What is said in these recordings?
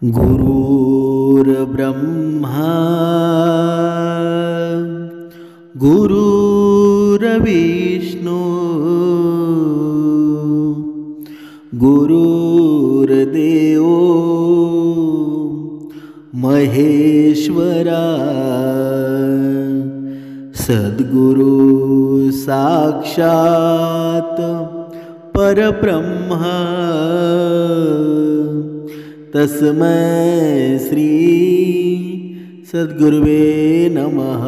गुरुर्ब्रह्मा गुरुर्विष्णू गुरुर्देव महेश्वरा सद्गुरु साक्षात परब्रह्मा तस्मै श्री सद्गुरुवे नमः।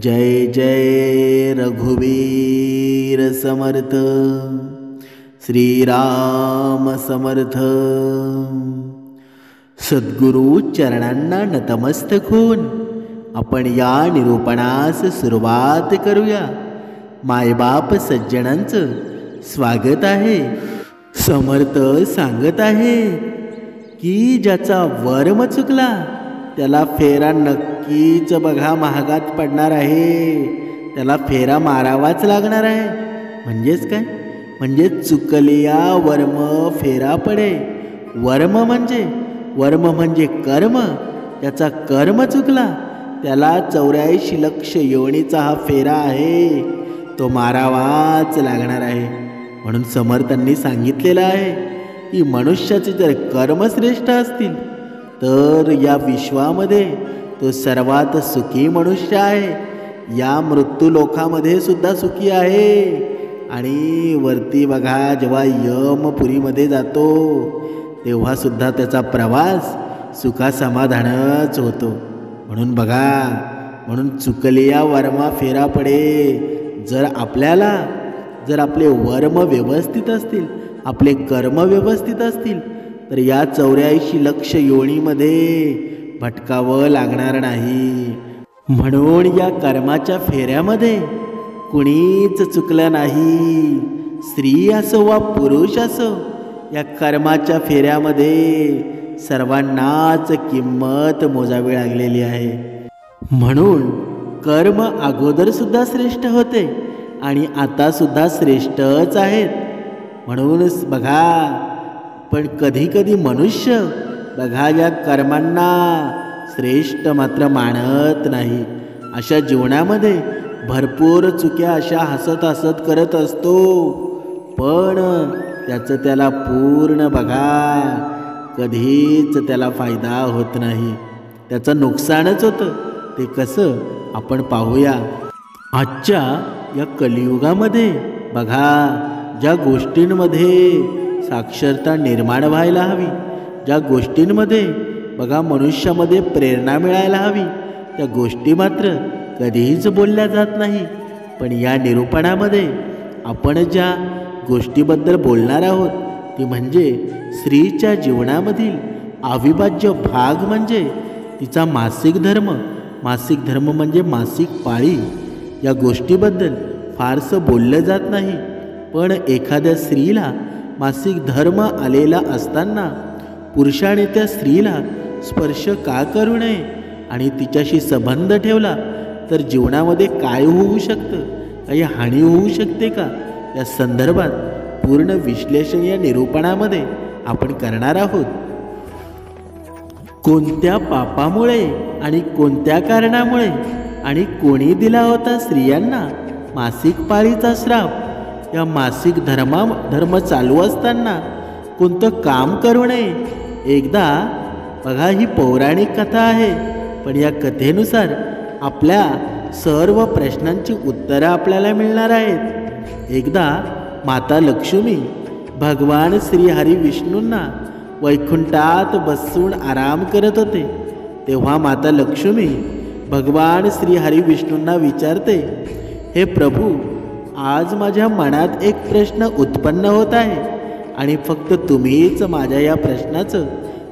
जय जय रघुवीर समर्थ श्रीराम समर्थ। सद्गुरु चरणांना नतमस्तक होऊन आपण या निरूपणास सुरुवात करूया। मायबाप सज्जनांचं स्वागत आहे। समर्थ सांगत आहे की ज्याचा वर्म चुकला त्याला फेरा नक्कीच बघा महागात पडणार आहे, त्याला फेरा मारावाच लागणार आहे। म्हणजेच काय? म्हणजे चुकलिया वर्म फेरा पडे। वर्म म्हणजे कर्म। त्याचा कर्म चुकला त्याला 84 लक्ष योनीचा हा फेरा आहे, तो मारावाच लागणार आहे। म्हणून समर्थांनी सांगितलेलं आहे की मनुष्याचे जर कर्म श्रेष्ठ असतील तर या विश्वामध्ये तो सर्वात सुखी मनुष्य आहे। या मृत्यू लोकामध्ये सुद्धा सुखी आहे। आणि वरती बघा जेव्हा यमपुरीमध्ये जातो तेव्हा सुद्धा त्याचा प्रवास सुखा समाधानच होतो। म्हणून बघा, म्हणून चुकलिया वर्मा फेरा पडे। जर आपले वर्म व्यवस्थित असतील, आपले कर्म व्यवस्थित असतील तर या 84 लक्ष योनीमध्ये भटकावं लागणार नाही। म्हणून या कर्माच्या फेऱ्यामध्ये कुणीच चुकलं नाही। स्त्री असो वा पुरुष असो, या कर्माच्या फेऱ्यामध्ये सर्वांनाच किंमत मोजावी लागलेली आहे। म्हणून कर्म अगोदर सुद्धा श्रेष्ठ होते आणि आता सुद्धा श्रेष्ठच आहेत। म्हणूनच बघा, पण कधी मनुष्य बघा या कर्मांना श्रेष्ठ मात्र मानत नाही। अशा जीवनामध्ये भरपूर चुक्या अशा हसत करत असतो, पण त्याचं त्याला पूर्ण बघा कधीच त्याला फायदा होत नाही, त्याचं नुकसानच होतं। ते कसं आपण पाहूया। आजच्या या कलियुगामध्ये बघा, ज्या गोष्टींमध्ये साक्षरता निर्माण व्हायला हवी, ज्या गोष्टींमध्ये बघा मनुष्यामध्ये प्रेरणा मिळायला हवी, त्या गोष्टी मात्र कधीच बोलल्या जात नाही। पण या निरूपणामध्ये आपण ज्या गोष्टीबद्दल बोलणार आहोत ती म्हणजे स्त्रीच्या जीवनामधील अविभाज्य भाग म्हणजे तिचा मासिक धर्म। मासिक धर्म म्हणजे मासिक पाळी। या गोष्टीबद्दल फारसं बोललं जात नाही, पण एखाद्या स्त्रीला मासिक धर्म आलेला असताना पुरुषाने त्या स्त्रीला स्पर्श का करू नये आणि तिच्याशी संबंध ठेवला तर जीवनामध्ये काय होऊ शकतं, काही हानी होऊ शकते का, या संदर्भात पूर्ण विश्लेषण या निरूपणामध्ये आपण करणार आहोत। कोणत्या पापामुळे आणि कोणत्या कारणामुळे आणि कोणी दिला होता स्त्रियांना मासिक पाळीचा श्राप? या मासिक धर्म चालू असताना कोणतं काम करू नये? एकदा बघा, ही पौराणिक कथा आहे, पण या कथेनुसार आपल्या सर्व प्रश्नांची उत्तरं आपल्याला मिळणार आहेत। एकदा माता लक्ष्मी भगवान श्री हरी विष्णूंना वैकुंठात बसून आराम करत होते। तेव्हा माता लक्ष्मी भगवान श्री हरी विष्णूंना विचारते, हे प्रभू, आज माझ्या मनात एक प्रश्न उत्पन्न होत आहे आणि फक्त तुम्हीच माझ्या या प्रश्नाचं,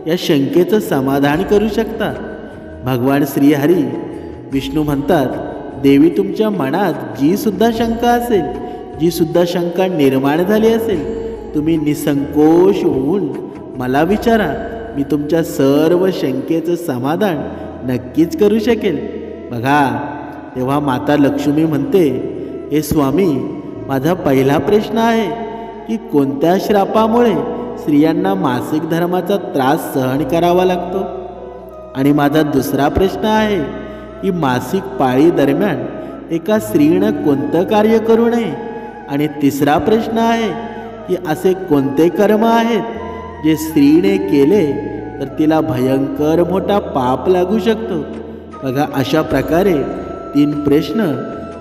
या शंकेचं समाधान करू शकता। भगवान श्री हरी विष्णू म्हणतात, देवी, तुमच्या मनात जी सुद्धा शंका असेल, जी सुद्धा शंका निर्माण झाली असेल, तुम्ही निसंकोच होऊन मला विचारा, मी तुमच्या सर्व शंकेचं समाधान नक्कीच करू शकेल। बघा, तेव्हा माता लक्ष्मी म्हणते, हे स्वामी, माझा पहिला प्रश्न आहे की कोणत्या श्रापामुळे स्त्रियांना मासिक धर्माचा त्रास सहन करावा लागतो? आणि माझा दुसरा प्रश्न आहे की मासिक पाळी दरम्यान एका स्त्रीनं कोणतं कार्य करू नये? आणि तिसरा प्रश्न आहे की असे कोणते कर्म आहेत जे स्त्रीने केले तर तिला भयंकर मोठा पाप लागू शकतो? बघा, अशा प्रकारे 3 प्रश्न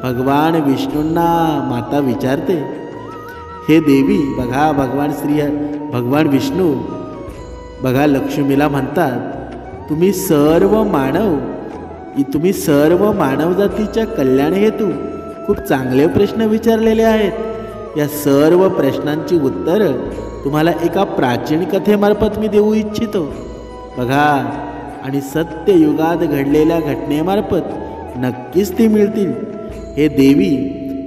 भगवान विष्णूंना माता विचारते. हे देवी, बघा भगवान विष्णू बघा लक्ष्मीला म्हणतात, तुम्ही सर्व मानव जातीच्या कल्याण हेतू खूप चांगले प्रश्न विचारलेले आहेत. या सर्व प्रश्नांची उत्तरं तुम्हाला एका प्राचीन कथेमार्फत मी देऊ इच्छितो. बघा, आणि सत्ययुगात घडलेल्या घटनेमार्फत नक्कीच ती मिळतील. हे देवी,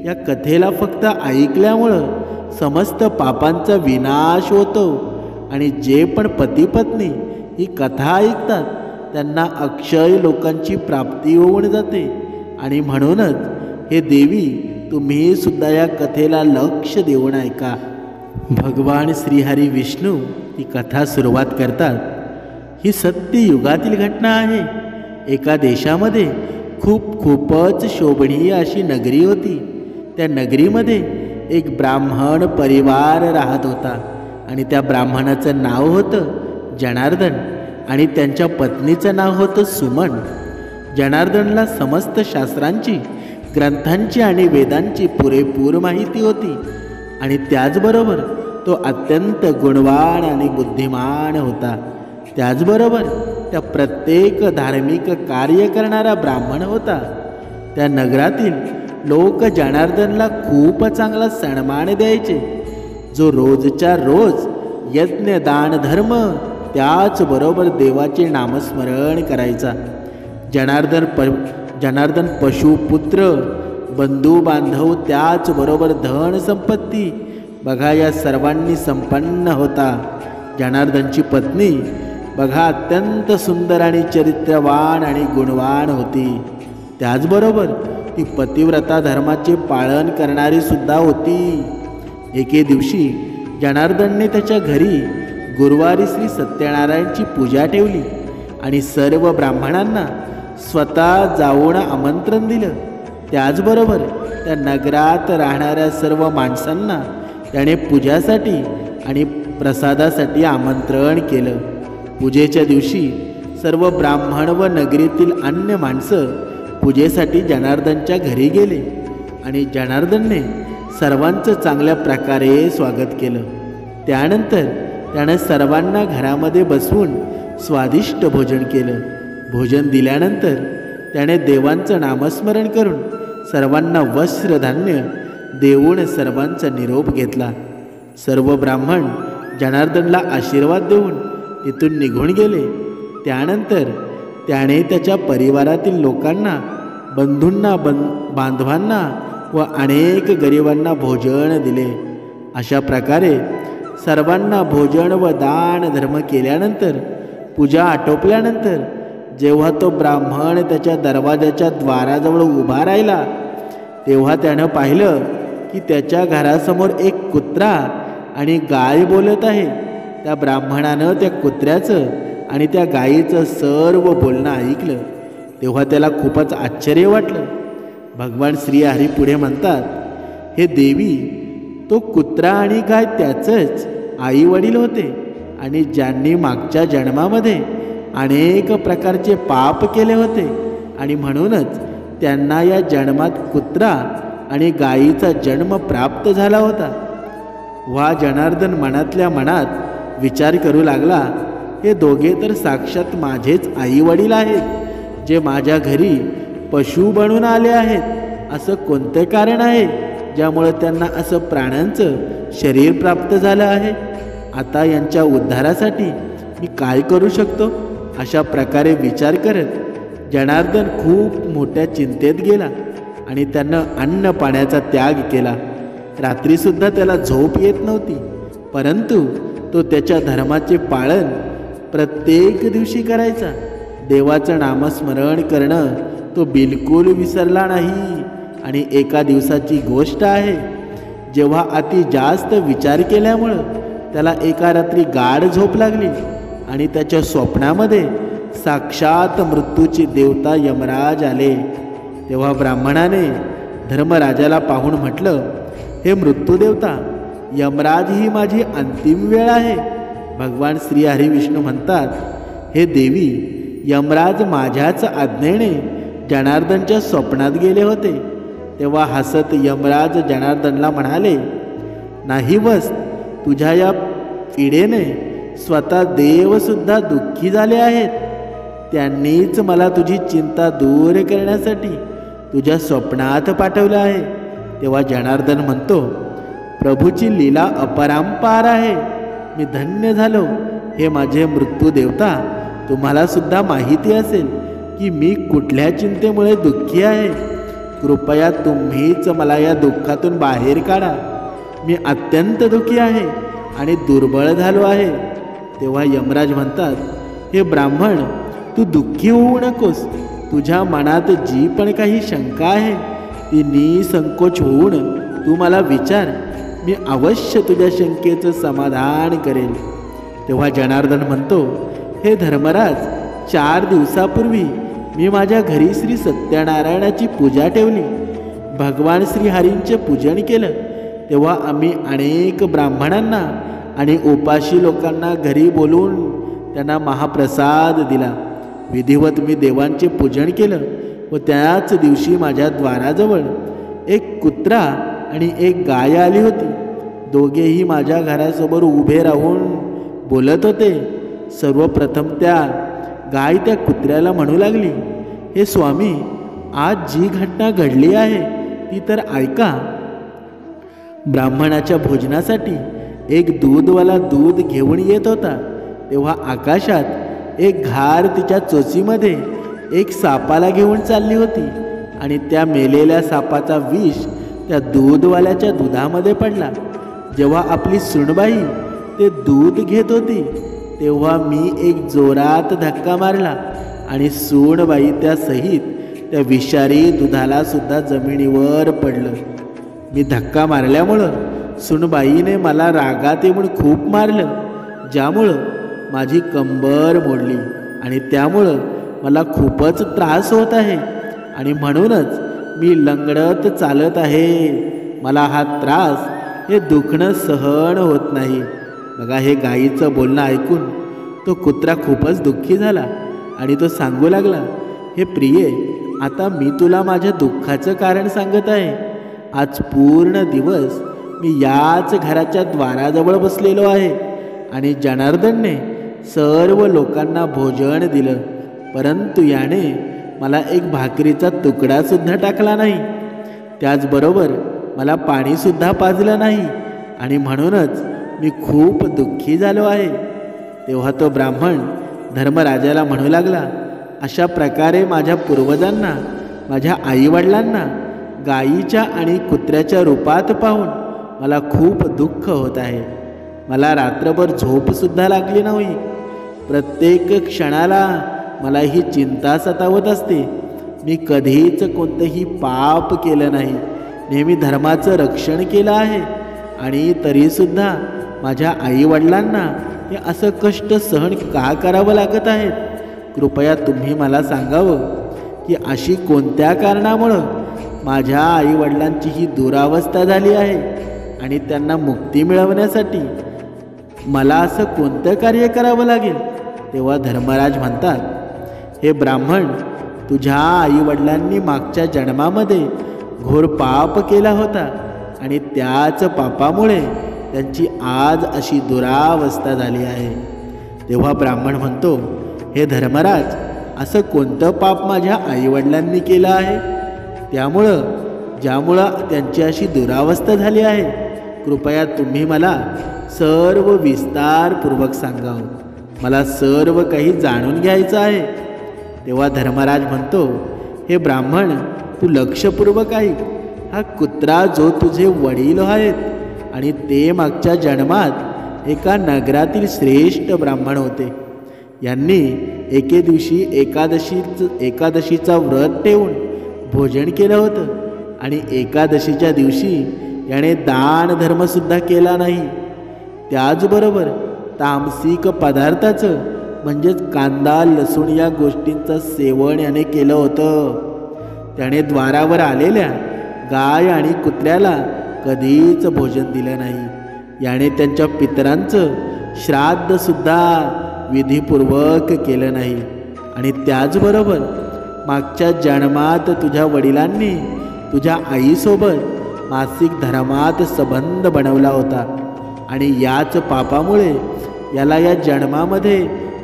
या कथेला फक्त ऐकल्यामुळं समस्त पापांचा विनाश होतो. आणि जे पण पती पत्नी ही कथा ऐकतात त्यांना अक्षय लोकांची प्राप्ती होऊन जाते. आणि म्हणूनच हे देवी, तुम्ही सुद्धा या कथेला लक्ष देऊन ऐका. भगवान श्रीहरी विष्णू ही कथा सुरुवात करतात. ही सत्ययुगातील घटना आहे. एका देशामध्ये खूपच शोभनीय अशी नगरी होती. त्या नगरीमध्ये एक ब्राह्मण परिवार राहत होता आणि त्या ब्राह्मणाचं नाव होतं जनार्दन आणि त्यांच्या पत्नीचं नाव होतं सुमन. जनार्दनला समस्त शास्त्रांची, ग्रंथांची आणि वेदांची पुरेपूर माहिती होती आणि त्याचबरोबर तो अत्यंत गुणवान आणि बुद्धिमान होता. त्याचबरोबर त्या प्रत्येक धार्मिक कार्य करणारा ब्राह्मण होता. त्या नगरातील लोक जनार्दनला खूप चांगला सन्मान द्यायचे, जो रोजच्या रोज यज्ञ, दान, धर्म त्याचबरोबर देवाचे नामस्मरण करायचा. जनार्दन पशुपुत्र, बंधू बांधव त्याचबरोबर धन संपत्ती बघा या सर्वांनी संपन्न होता. जनार्दनची पत्नी बघा अत्यंत सुंदर आणि चरित्रवान आणि गुणवान होती. त्याचबरोबर ती पतिव्रता धर्माचे पालन करणारी सुद्धा होती. एके दिवशी जनार्दनने त्याच्या घरी गुरुवारी श्री सत्यनारायणची पूजा ठेवली आणि सर्व ब्राह्मणांना स्वतः जाऊन आमंत्रण दिलं. त्याचबरोबर त्या नगरात राहणाऱ्या सर्व माणसांना त्याने पूजासाठी आणि प्रसादासाठी आमंत्रण केलं. पूजेच्या दिवशी सर्व ब्राह्मण व नगरीतील अन्य माणसं पूजेसाठी जनार्दनच्या घरी गेले आणि जनार्दनने सर्वांचं चांगल्या प्रकारे स्वागत केलं. त्यानंतर त्याने सर्वांना घरामध्ये बसवून स्वादिष्ट भोजन केलं. भोजन दिल्यानंतर त्याने देवांचं नामस्मरण करून सर्वांना वस्त्रधान्य देऊन सर्वांचा निरोप घेतला. सर्व ब्राह्मण जनार्दनला आशीर्वाद देऊन तिथून निघून गेले. त्यानंतर त्याने त्याच्या परिवारातील लोकांना, बंधूंना, बांधवांना व अनेक गरिबांना भोजन दिले. अशा प्रकारे सर्वांना भोजन व दान धर्म केल्यानंतर, पूजा आटोपल्यानंतर जेव्हा तो ब्राह्मण त्याच्या दरवाजाच्या द्वाराजवळ उभा राहिला तेव्हा त्यानं पाहिलं की त्याच्या घरासमोर एक कुत्रा आणि गाय बोलत आहे. त्या ब्राह्मणानं त्या कुत्र्याचं आणि त्या गायीचं सर्व बोलणं ऐकलं. तेव्हा त्याला खूपच आश्चर्य वाटलं. भगवान श्रीहरी पुढे म्हणतात, हे देवी, तो कुत्रा आणि गाय त्याचंच आई वडील होते आणि ज्यांनी मागच्या जन्मामध्ये अनेक प्रकारचे पाप केले होते आणि म्हणूनच त्यांना या जन्मात कुत्रा आणि गायीचा जन्म प्राप्त झाला होता. वा जनार्दन मनातल्या मनात विचार करू लागला, हे दोघे तर साक्षात माझेच आई वडील आहेत, जे माझ्या घरी पशु बनून आले आहेत. असं कोणते कारण आहे ज्यामुळे त्यांना असं प्राण्यांचं शरीर प्राप्त झालं आहे? आता यांच्या उद्धारासाठी मी काय करू शकतो? अशा प्रकारे विचार करत जनार्दन खूप मोठ्या चिंतेत गेला आणि त्यानं अन्न पाण्याचा त्याग केला. रात्रीसुद्धा त्याला झोप येत नव्हती, परंतु तो त्याच्या धर्माचे पालन प्रत्येक दिवशी करायचा. देवाचं नामस्मरण करणं तो बिलकुल विसरला नाही. आणि एका दिवसाची गोष्ट आहे, जेव्हा अति जास्त विचार केल्यामुळं त्याला एका रात्री गाढ झोप लागली आणि त्याच्या स्वप्नामध्ये साक्षात मृत्यूचे देवता यमराज आले. तेव्हा ब्राह्मणाने धर्मराजाला पाहून म्हटलं, हे मृत्यूदेवता, यमराज ही माझी अंतिम वेळ आहे. भगवान श्री हरी विष्णू म्हणतात, हे देवी, यमराज माझ्याच आज्ञेने जनार्दनच्या स्वप्नात गेले होते. तेव्हा हसत यमराज जनार्दनला म्हणाले, नाही वस, तुझ्या या पीडेने स्वतः देवसुद्धा दुःखी झाले आहेत. त्यांनीच मला तुझी चिंता दूर करण्यासाठी तुझ्या स्वप्नात पाठवलं आहे. तेव्हा जनार्दन म्हणतो, प्रभूची लीला अपरंपार आहे. मी धन्य झालो. हे माझे मृत्यू देवता, तुम्हाला सुद्धा माहिती असेल की मी कुठल्या चिंतेमुळे दुःखी आहे. कृपया तुम्हीच मला या दुःखातून बाहेर काढा. मी अत्यंत दुःखी आहे आणि दुर्बळ झालो आहे. तेव्हा यमराज म्हणतात, हे ब्राह्मण, तू दुःखी होऊ नकोस. तुझ्या मनात जी पण काही शंका आहे ती निसंकोच होऊन तू मला विचार. मी अवश्य तुझ्या शंकेचं समाधान करेल. तेव्हा जनार्दन म्हणतो, हे धर्मराज, 4 दिवसापूर्वी मी माझ्या घरी श्री सत्यनारायणाची पूजा ठेवली. भगवान श्री हरींचे पूजन केलं. तेव्हा आम्ही अनेक ब्राह्मणांना आणि उपाशी लोकांना घरी बोलवून त्यांना महाप्रसाद दिला. विधिवत मी देवांचे पूजन केलं व त्याच दिवशी माझ्या द्वाराजवळ एक कुत्रा आणि एक गाय आली होती. दोघेही माझ्या घरासमोर उभे राहून बोलत होते. सर्वप्रथम त्या गाय त्या कुत्र्याला म्हणू लागली, हे स्वामी, आज जी घटना घडली आहे ती तर ऐका. ब्राह्मणाच्या भोजनासाठी एक दूधवाला दूध घेऊन येत होता. तेव्हा आकाशात एक घार तिच्या चोचीमध्ये एक सापाला घेऊन चालली होती आणि त्या मेलेल्या सापाचा विष त्या दूधवाल्याच्या दुधामध्ये पडला. जेव्हा आपली सुनबाई ते दूध घेत होती तेव्हा मी एक जोरात धक्का मारला आणि सूणबाई त्यासहित त्या विषारी दुधाला सुद्धा जमिनीवर पडलं. मी धक्का मारल्यामुळं सूणबाईने मला रागात येऊन खूप मारलं, ज्यामुळं माझी कंबर मोडली आणि त्यामुळं मला खूपच त्रास होत आहे आणि म्हणूनच मी लंगडत चालत आहे. मला हा त्रास, हे दुखणं सहन होत नाही. बघा, हे गाईचं बोलणं ऐकून तो कुत्रा खूपच दुःखी झाला आणि तो सांगू लागला, हे प्रिये, आता मी तुला माझ्या दुःखाचं कारण सांगत आहे. आज पूर्ण दिवस मी याच घराच्या द्वाराजवळ बसलेलो आहे आणि जनार्दनने सर्व लोकांना भोजन दिलं, परंतु याने मला एक भाकरीचा तुकडासुद्धा टाकला नाही. त्याचबरोबर मला पाणीसुद्धा पाजलं नाही आणि म्हणूनच मी खूप दुःखी झालो आहे. तेव्हा तो ब्राह्मण धर्मराजाला म्हणू लागला, अशा प्रकारे माझ्या पूर्वजांना, माझ्या आईवडिलांना गायीच्या आणि कुत्र्याच्या रूपात पाहून मला खूप दुःख होत आहे. मला रात्रभर झोपसुद्धा लागली नाही. प्रत्येक क्षणाला मला ही चिंता सतावत असते. मी कधीच कोणतंही पाप केलं नाही, नेहमी धर्माचं रक्षण केलं आहे आणि तरीसुद्धा माझ्या आईवडिलांना हे असं कष्ट सहन का करावं लागत आहेत. कृपया तुम्ही मला सांगावं की अशी कोणत्या कारणामुळं माझ्या आईवडिलांची ही दुरावस्था झाली आहे आणि त्यांना मुक्ती मिळवण्यासाठी मला असं कोणतं कार्य करावं लागेल. तेव्हा धर्मराज म्हणतात, हे ब्राह्मण, तुझ्या आईवडिलांनी मागच्या जन्मामध्ये घोर पाप केला होता आणि त्याच पापामुळे त्यांची आज अशी दुरावस्था झाली आहे. तेव्हा ब्राह्मण म्हणतो, हे धर्मराज, असं कोणतं पाप माझ्या आईवडिलांनी केलं आहे ज्यामुळं त्यांची अशी दुरावस्था झाली आहे? कृपया तुम्ही मला सर्व विस्तारपूर्वक सांगावं. मला सर्व काही जाणून घ्यायचं आहे. तेव्हा धर्मराज म्हणतो, हे ब्राह्मण, तू लक्षपूर्वक ऐक. हा कुत्रा जो तुझे वडील आहेत आणि ते मागच्या जन्मात एका नगरातील श्रेष्ठ ब्राह्मण होते. यांनी एके दिवशी एकादशीचा व्रत ठेवून भोजन केलं होतं आणि एकादशीच्या दिवशी याने दान धर्मसुद्धा केला नाही. त्याचबरोबर तामसिक पदार्थाचं म्हणजेच कांदा लसूण या गोष्टींचं सेवन याने केलं होतं. त्याने द्वारावर आलेल्या गाय आणि कुत्र्याला कधीच भोजन दिलं नाही. याने त्यांच्या पितरांचं श्राद्धसुद्धा विधीपूर्वक केलं नाही. आणि त्याचबरोबर मागच्या जन्मात तुझ्या वडिलांनी तुझ्या आईसोबत मासिक धर्मात संबंध बनवला होता आणि याच पापामुळे याला या जन्मामध्ये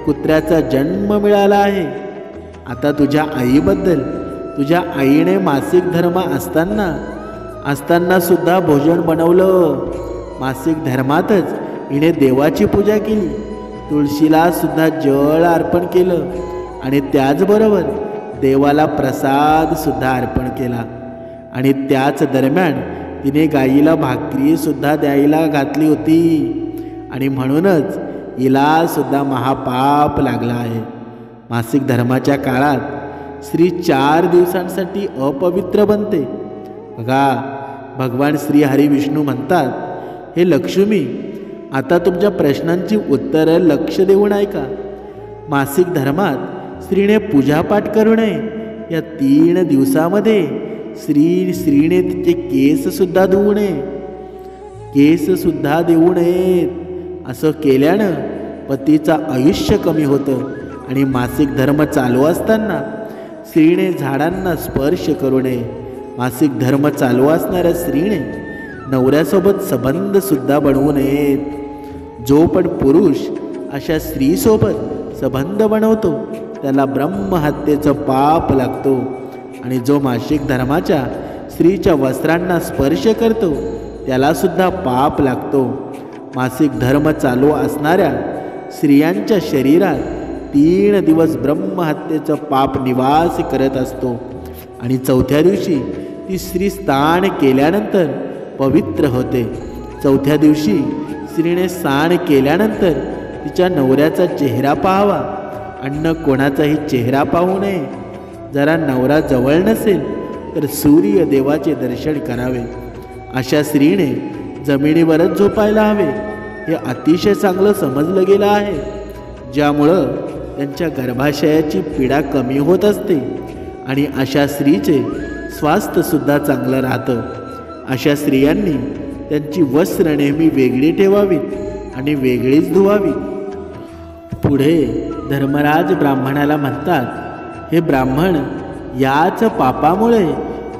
कुत्र्याचा जन्म मिळाला आहे. आता तुझ्या आईबद्दल, तुझ्या आईने मासिक धर्म असताना सुद्धा भोजन बनवलं. मासिक धर्मातच हिने देवाची पूजा केली, तुळशीला सुद्धा जळ अर्पण केलं आणि त्याचबरोबर देवाला प्रसाद सुद्धा अर्पण केला. आणि त्याच दरम्यान तिने गाईला भाकरी सुद्धा द्यायला घातली होती आणि म्हणूनच हिला सुद्धा महापाप लागला आहे. मासिक धर्माच्या काळात स्त्री 4 दिवसांसाठी अपवित्र बनते. बघा, भगवान श्री हरी विष्णू म्हणतात, हे लक्ष्मी, आता तुमच्या प्रश्नांची उत्तरं लक्ष देऊन ऐका. मासिक धर्मात स्त्रीने पूजापाठ करू नये. या 3 दिवसामध्ये स्त्रीने तिचे केससुद्धा धुवू नये, केससुद्धा देऊ नयेत. असं केल्यानं पतीचं आयुष्य कमी होतं. आणि मासिक धर्म चालू असताना स्त्रीने झाडांना स्पर्श करू नये. मासिक धर्म चालू असणाऱ्या स्त्रीने नवऱ्यासोबत संबंधसुद्धा बनवू नयेत. जो पण पुरुष अशा स्त्रीसोबत संबंध बनवतो त्याला ब्रह्महत्येचं पाप लागतो. आणि जो मासिक धर्माच्या स्त्रीच्या वस्त्रांना स्पर्श करतो त्यालासुद्धा पाप लागतो. मासिक धर्म चालू असणाऱ्या स्त्रियांच्या शरीरात 3 दिवस ब्रह्महत्येचं पाप निवास करत असतो. आणि 4थ्या दिवशी ती स्त्री स्नान केल्यानंतर पवित्र होते. 4थ्या दिवशी स्त्रीने स्नान केल्यानंतर तिच्या नवऱ्याचा चेहरा पाहावा. अन्य कोणाचाही चेहरा पाहू नये. जरा नवरा जवळ नसेल तर सूर्य देवाचे दर्शन करावे. अशा स्त्रीने जमिनीवरच झोपायला हवे. हे अतिशय चांगलं समजलं गेलं आहे, ज्यामुळं त्यांच्या गर्भाशयाची पीडा कमी होत असते आणि अशा स्त्रीचे स्वास्थ्यसुद्धा चांगलं राहतं. अशा स्त्रियांनी त्यांची वस्त्र नेहमी वेगळी ठेवावीत आणि वेगळीच धुवावीत. पुढे धर्मराज ब्राह्मणाला म्हणतात, हे ब्राह्मण, याच पापामुळे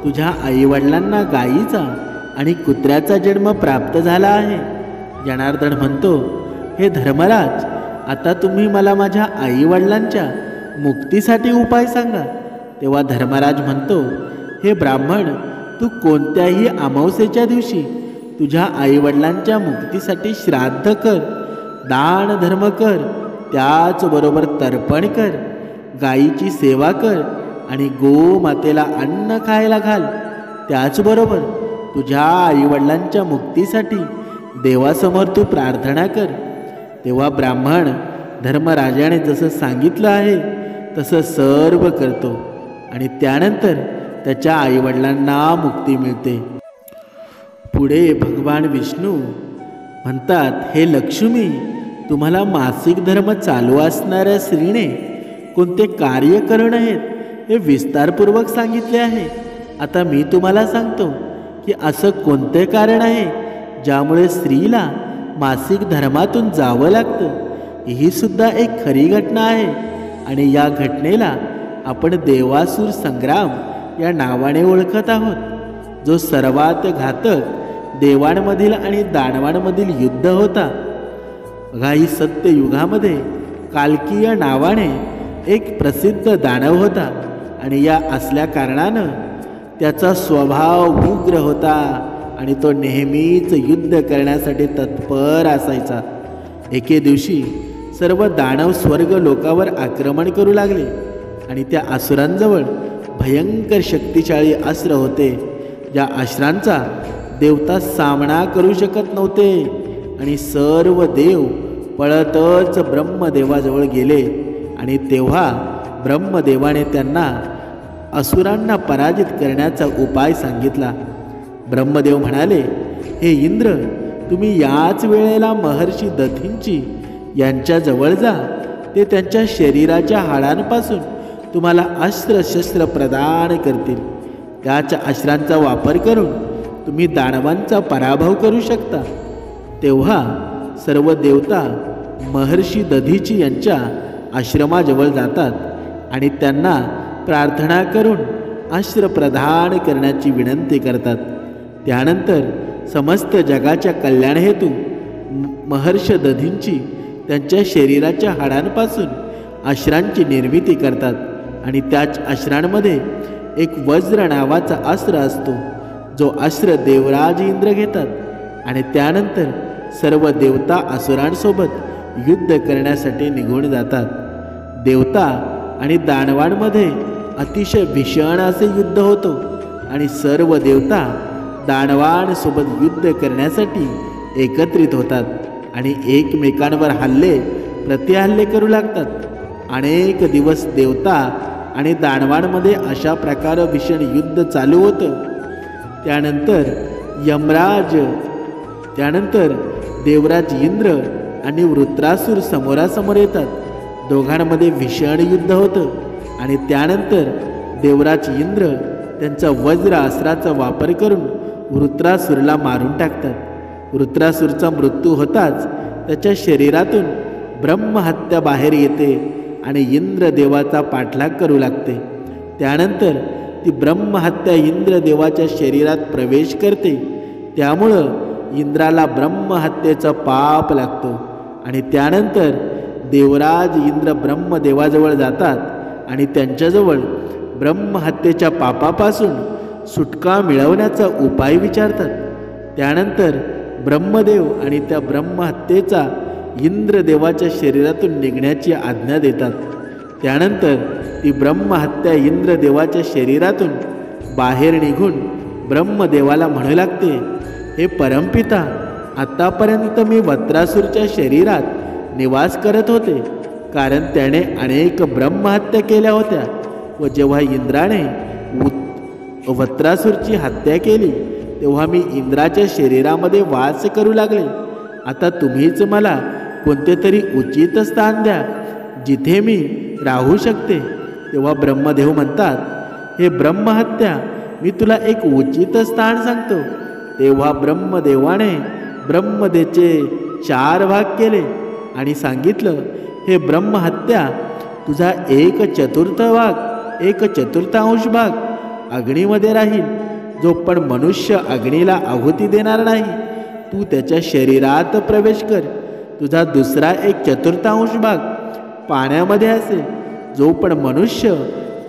तुझ्या आईवडिलांना गायीचा आणि कुत्र्याचा जन्म प्राप्त झाला आहे. जनार्दन म्हणतो, हे धर्मराज, आता तुम्ही मला माझ्या आईवडिलांच्या मुक्तीसाठी उपाय सांगा. तेव्हा धर्मराज म्हणतो, हे ब्राह्मण, तू कोणत्याही अमावस्येच्या दिवशी तुझ्या आईवडिलांच्या मुक्तीसाठी श्राद्ध कर, दान धर्म कर, त्याचबरोबर तर्पण कर, गायीची सेवा कर आणि गोमातेला अन्न खायला घाल. त्याचबरोबर तुझ्या आईवडिलांच्या मुक्तीसाठी देवासमोर तू प्रार्थना कर. तेव्हा ब्राह्मण धर्मराजाने जसं सांगितलं आहे तसं सर्व करतो आणि त्यानंतर त्याच्या आईवडिलांना मुक्ती मिळते. पुढे भगवान विष्णू म्हणतात, हे लक्ष्मी, तुम्हाला मासिक धर्म चालू असणाऱ्या स्त्रीने कोणते कार्य करू नयेत हे विस्तारपूर्वक सांगितले आहे. आता मी तुम्हाला सांगतो की असं कोणते कारण आहे ज्यामुळे स्त्रीला मासिक धर्मातून जावं लागतं. ही सुद्धा एक खरी घटना आहे आणि या घटनेला आपण देवासूर संग्राम या नावाने ओळखत आहोत, जो सर्वात घातक देवांमधील आणि दानवांमधील युद्ध होता. बघा, ही सत्ययुगामध्ये कालकी या नावाने एक प्रसिद्ध दानव होता आणि या असल्या कारणानं त्याचा स्वभाव उग्र होता आणि तो नेहमीच युद्ध करण्यासाठी तत्पर असायचा. एके दिवशी सर्व दानव स्वर्ग लोकावर आक्रमण करू लागले आणि त्या असुरांजवळ भयंकर शक्तिशाली अस्त्र होते, ज्या अस्त्रांचा देवता सामना करू शकत नव्हते. आणि सर्व देव पळतच ब्रह्मदेवाजवळ गेले आणि तेव्हा ब्रह्मदेवाने त्यांना असुरांना पराजित करण्याचा उपाय सांगितला. ब्रह्मदेव म्हणाले, हे इंद्र, तुम्ही याच वेळेला महर्षी दधींची यांच्याजवळ जा. ते त्यांच्या शरीराच्या हाडांपासून तुम्हाला अस्त्र-शस्त्र प्रदान करतील. त्याच अस्त्रांचा वापर करून तुम्ही दानवांचा पराभव करू शकता. तेव्हा सर्व देवता महर्षी दधीची यांच्या आश्रमाजवळ जातात आणि त्यांना प्रार्थना करून अस्त्र प्रदान करण्याची विनंती करतात. त्यानंतर समस्त जगाच्या कल्याण हेतू महर्षी दधींची त्यांच्या शरीराच्या हाडांपासून अस्त्रांची निर्मिती करतात आणि त्याच अस्त्रांमध्ये एक वज्र नावाचा अस्त्र असतो, जो अस्त्र देवराज इंद्र घेतात आणि त्यानंतर सर्व देवता असुरांसोबत युद्ध करण्यासाठी निघून जातात. देवता आणि दानवांमध्ये अतिशय भीषण असे युद्ध होतो आणि सर्व देवता दानवांसोबत युद्ध करण्यासाठी एकत्रित होतात आणि एकमेकांवर प्रतिहल्ले करू लागतात. अनेक दिवस देवता आणि दानवांमध्ये अशा प्रकारे भीषण युद्ध चालू होतं. त्यानंतर देवराज इंद्र आणि वृत्रासूर समोरासमोर येतात. दोघांमध्ये भीषण युद्ध होतं आणि त्यानंतर देवराज इंद्र त्यांचा वज्र अस्त्राचा वापर करून वृत्रासूरला मारून टाकतात. वृत्रासूरचा मृत्यू होताच त्याच्या शरीरातून ब्रह्महत्या बाहेर येते आणि इंद्रदेवाचा पाठलाग करू लागते. त्यानंतर ती ब्रह्महत्या इंद्रदेवाच्या शरीरात प्रवेश करते. त्यामुळं इंद्राला ब्रह्महत्येचा पाप लागतो आणि त्यानंतर देवराज इंद्र ब्रह्मदेवाजवळ जातात आणि त्यांच्याजवळ ब्रह्महत्येच्या पापापासून सुटका मिळवण्याचा उपाय विचारतात. त्यानंतर ब्रह्मदेव आणि त्या ब्रह्महत्येचा इंद्रदेवाच्या शरीरातून निघण्याची आज्ञा देतात. त्यानंतर ती ब्रह्महत्या इंद्रदेवाच्या शरीरातून बाहेर निघून ब्रह्मदेवाला म्हणू लागते, हे परमपिता, आतापर्यंत मी वत्रासूरच्या शरीरात निवास करत होते, कारण त्याने अनेक ब्रह्महत्या केल्या होत्या व जेव्हा इंद्राने वत्रासूरची हत्या केली तेव्हा मी इंद्राच्या शरीरामध्ये वास करू लागले. आता तुम्हीच मला कोणते तरी उचित स्थान द्या जिथे मी राहू शकते. तेव्हा ब्रह्मदेव म्हणतात, हे ब्रह्महत्या, मी तुला एक उचित स्थान सांगतो. तेव्हा ब्रह्मदेवाने ब्रह्मदेवाचे 4 भाग केले आणि सांगितलं, हे ब्रह्महत्या, तुझा 1/4 भाग अग्नीमध्ये राहील. जो पण मनुष्य अग्नीला आहुती देणार नाही तू त्याच्या शरीरात प्रवेश कर. तुझा दुसरा 1/4 भाग पाण्यामध्ये असेल. जो पण मनुष्य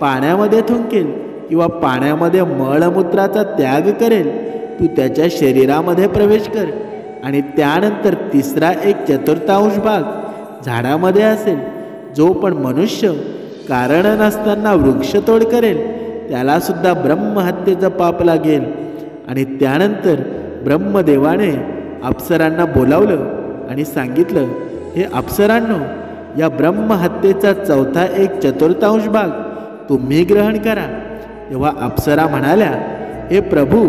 पाण्यामध्ये थुंकेल किंवा पाण्यामध्ये मळमूत्राचा त्याग करेल तू त्याच्या शरीरामध्ये प्रवेश कर. आणि त्यानंतर तिसरा 1/4 भाग झाडामध्ये असेल. जो पण मनुष्य कारण नसताना वृक्षतोड करेल त्याला सुद्धा ब्रह्महत्येचा पाप लागेल. आणि त्यानंतर ब्रह्मदेवाने अप्सरांना बोलावलं आणि सांगितलं, हे अप्सरांनो, या ब्रह्महत्येचा चौथा 1/4 भाग तुम्ही ग्रहण करा. तेव्हा अप्सरा म्हणाल्या, हे प्रभू,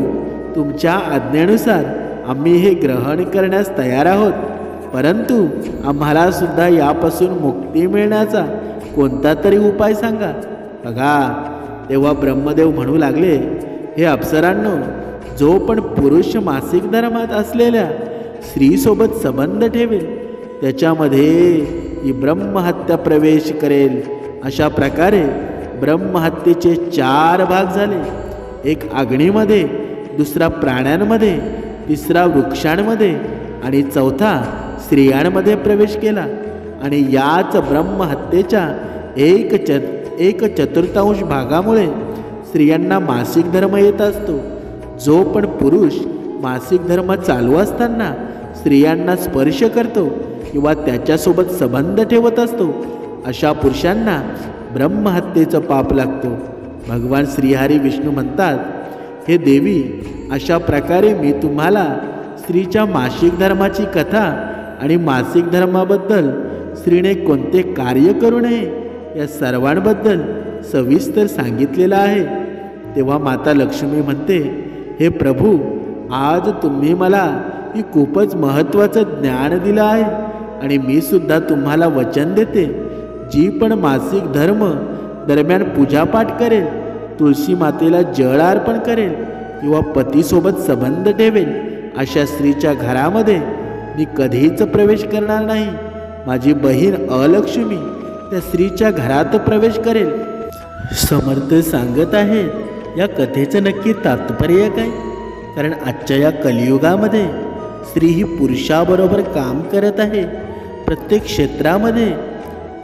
तुमच्या आज्ञेनुसार आम्ही हे ग्रहण करण्यास तयार आहोत, परंतु आम्हाला सुद्धा यापासून मुक्ती मिळण्याचा कोणता तरी उपाय सांगा. बघा, तेव्हा ब्रह्मदेव म्हणू लागले, हे अप्सरांनो, जो पण पुरुष मासिक धर्मात असलेल्या स्त्रीसोबत संबंध ठेवेल त्याच्यामध्ये ही ब्रह्महत्या प्रवेश करेल. अशा प्रकारे ब्रह्महत्येचे 4 भाग झाले. एक अग्नीमध्ये, दुसरा प्राण्यांमध्ये, तिसरा वृक्षांमध्ये आणि चौथा स्त्रियांमध्ये प्रवेश केला. आणि याच ब्रह्महत्येच्या 1/4 भागामुळे स्त्रियांना मासिक धर्म येत असतो. जो पण पुरुष मासिक धर्म चालू असताना स्त्रियांना स्पर्श करतो किंवा त्याच्यासोबत संबंध ठेवत असतो अशा पुरुषांना ब्रह्महत्येचं पाप लागतो. भगवान श्रीहरी विष्णू म्हणतात, हे देवी, अशा प्रकारे मी तुम्हाला स्त्रीच्या मासिक धर्माची कथा आणि मासिक धर्माबद्दल स्त्रीने कोणते कार्य करू नये या सर्वांबद्दल सविस्तर सांगितलेलं आहे. तेव्हा माता लक्ष्मी म्हणते, हे प्रभू, आज तुम्ही मला मी खूपच महत्त्वाचं ज्ञान दिलं आहे आणि मी सुद्धा तुम्हाला वचन देते, जी पण मासिक धर्म दरम्यान पूजापाठ करेल, तुळशी मातेला जळ अर्पण करेल किंवा पतीसोबत संबंध ठेवेल, अशा स्त्रीच्या घरामध्ये मी कधीच प्रवेश करणार नाही. माझी बहीण अलक्ष्मी त्या स्त्रीच्या घरात प्रवेश करेल. समर्थ सांगत आहेत या कथेचं नक्की तात्पर्य काय? कारण आजच्या या कलियुगामध्ये स्त्री ही पुरुषाबरोबर काम करत आहे. प्रत्येक क्षेत्रामध्ये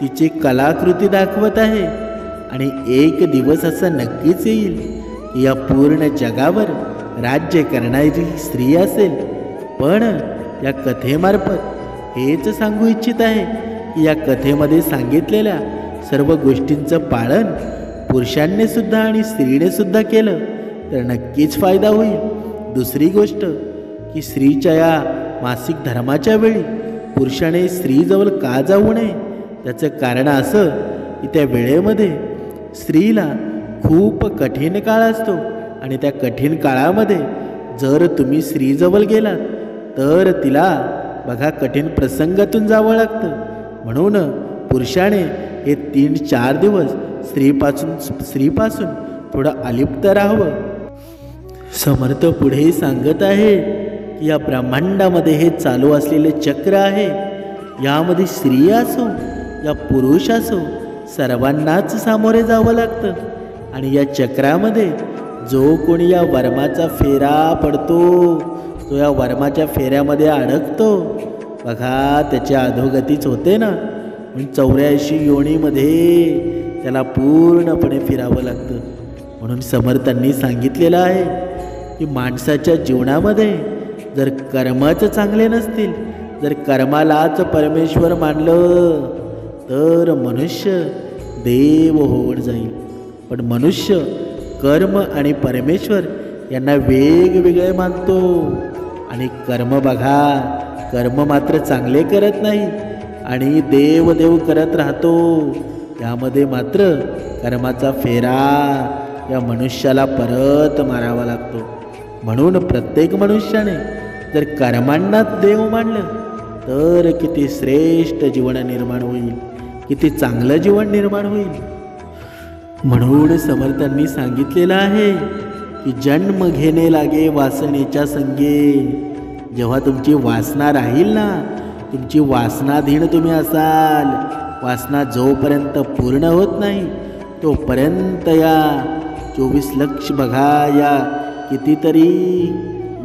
तिची कलाकृती दाखवत आहे आणि एक दिवस असा नक्कीच येईल की या पूर्ण जगावर राज्य करणारी स्त्री असेल. पण या कथेमार्फत हेच सांगू इच्छित आहे की या कथेमध्ये सांगितलेल्या सर्व गोष्टींचं पालन पुरुषांनी सुद्धा आणि स्त्रीने सुद्धा केलं तर नक्कीच फायदा होईल. दुसरी गोष्ट की स्त्रीच्या या मासिक धर्माच्या वेळी पुरुषाने स्त्रीजवळ का जाऊ नये, त्याचं कारण असं की त्या वेळेमध्ये स्त्रीला खूप कठीण काळ असतो आणि त्या कठीण काळामध्ये जर तुम्ही स्त्रीजवळ गेलात तर तिला बघा कठीण प्रसंगातून जावं लागतं. म्हणून पुरुषाने हे 3-4 दिवस स्त्रीपासून थोडं अलिप्त राहावं. समर्थ पुढे सांगत आहे की या ब्रह्मांडामध्ये हे चालू असलेले चक्र आहे. यामध्ये स्त्री असो या पुरुष असो सर्वांनाच सामोरे जावं लागतं आणि या चक्रामध्ये जो कोणी या वर्माचा फेरा पडतो, तो या वर्माच्या फेऱ्यामध्ये अडकतो बघा, त्याची अधोगतीच होते ना. 84 योनीमध्ये त्याला पूर्णपणे फिरावं लागतं. म्हणून समर्थांनी सांगितलेलं आहे की माणसाच्या जीवनामध्ये जर कर्मच चांगले नसतील, जर कर्मालाच परमेश्वर मानलं तर मनुष्य देव होऊन जाईल. पण मनुष्य कर्म आणि परमेश्वर यांना वेगवेगळे मानतो आणि कर्म बघा, कर्म मात्र चांगले करत नाही आणि देव देव करत राहतो. यामध्ये मात्र कर्माचा फेरा या मनुष्याला परत मारावा लागतो. म्हणून प्रत्येक मनुष्याने जर कर्मांनाच देव मानलं तर किती श्रेष्ठ जीवन निर्माण होईल, किती चांगलं जीवन निर्माण होईल. म्हणून समर्थांनी सांगितलेलं आहे की जन्म घेणे लागे वासनेच्या संगे. जेव्हा तुमची वासना राहील ना, तुमची वासनाधीन तुम्ही असाल, वासना जोपर्यंत पूर्ण होत नाही तोपर्यंत या 24 लक्ष बघा या कितीतरी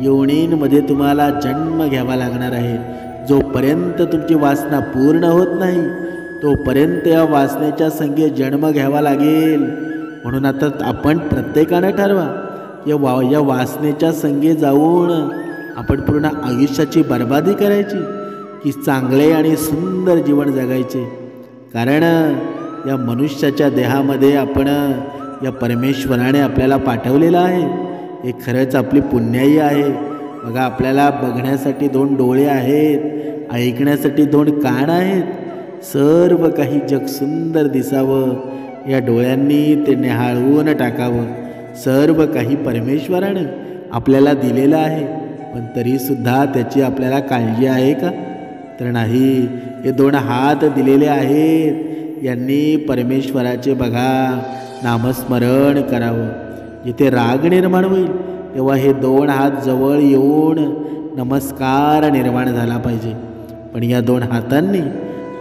योनींमध्ये तुम्हाला जन्म घ्यावा लागणार आहे. जोपर्यंत तुमची वासना पूर्ण होत नाही तोपर्यंत या वासनेच्या संगे जन्म घ्यावा लागेल. म्हणून आता आपण प्रत्येकानं ठरवा या वासनेच्या संगे जाऊन आपण पूर्ण आयुष्याची बर्बादी करायची की चांगले आणि सुंदर जीवन जगायचे. कारण या मनुष्याच्या देहामध्ये आपण या परमेश्वराने आपल्याला पाठवलेलं आहे. हे खरंच आपली पुण्याई आहे. बघा, आपल्याला बघण्यासाठी 2 डोळे आहेत, ऐकण्यासाठी 2 कान आहेत. सर्व काही जग सुंदर दिसावं या डोळ्यांनी ते निहाळून टाकावं. सर्व काही परमेश्वराने आपल्याला दिलेलं आहे, पण तरीसुद्धा त्याची आपल्याला काळजी आहे का? तर नाही. हे 2 हात दिलेले आहेत, यांनी परमेश्वराचे बघा नामस्मरण करावं. जिथे राग निर्माण होईल तेव्हा हे 2 हात जवळ येऊन नमस्कार निर्माण झाला पाहिजे. पण या 2 हातांनी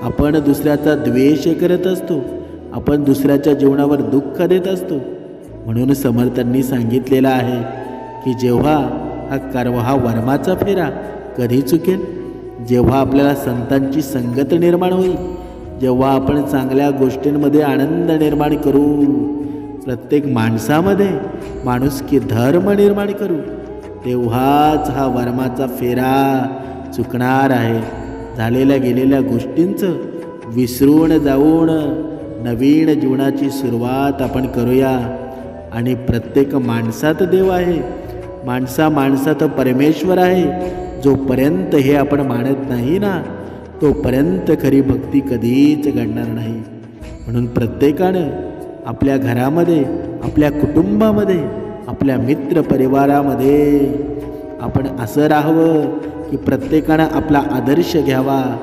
आपण दुसऱ्याचा द्वेष करत असतो, आपण दुसऱ्याच्या जीवनावर दुःख देत असतो. म्हणून समर्थांनी सांगितलेलं आहे की जेव्हा हा वर्माचा फेरा कधी चुकेल, जेव्हा आपल्याला संतांची संगत निर्माण होईल, जेव्हा आपण चांगल्या गोष्टींमध्ये आनंद निर्माण करू, प्रत्येक माणसामध्ये माणुसकी धर्म निर्माण करू, तेव्हाच हा वर्माचा फेरा चुकणार आहे. झालेल्या गेलेल्या गोष्टींचं विसरून जाऊन नवीन जीवनाची सुरुवात आपण करूया. आणि प्रत्येक माणसात देव आहे, माणसात परमेश्वर आहे. जोपर्यंत हे आपण मानत नाही ना तोपर्यंत खरी भक्ती कधीच घडणार नाही. म्हणून प्रत्येकानं आपल्या घरामध्ये, आपल्या कुटुंबामध्ये, आपल्या मित्र परिवारामध्ये आपण असं राहावं की प्रत्येकानं आपला आदर्श घ्यावा,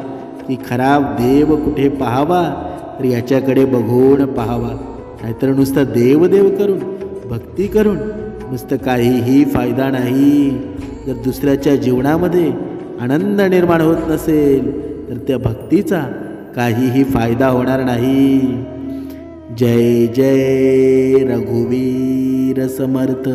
की खराब देव कुठे पाहावा तर याच्याकडे बघून पाहावा. नाहीतर नुसतं देव करून, भक्ती करून नुसतं काहीही फायदा नाही. जर दुसऱ्याच्या जीवनामध्ये आनंद निर्माण होत नसेल तर त्या भक्तीचा काहीही फायदा होणार नाही. जय जय रघुवीर समर्थ.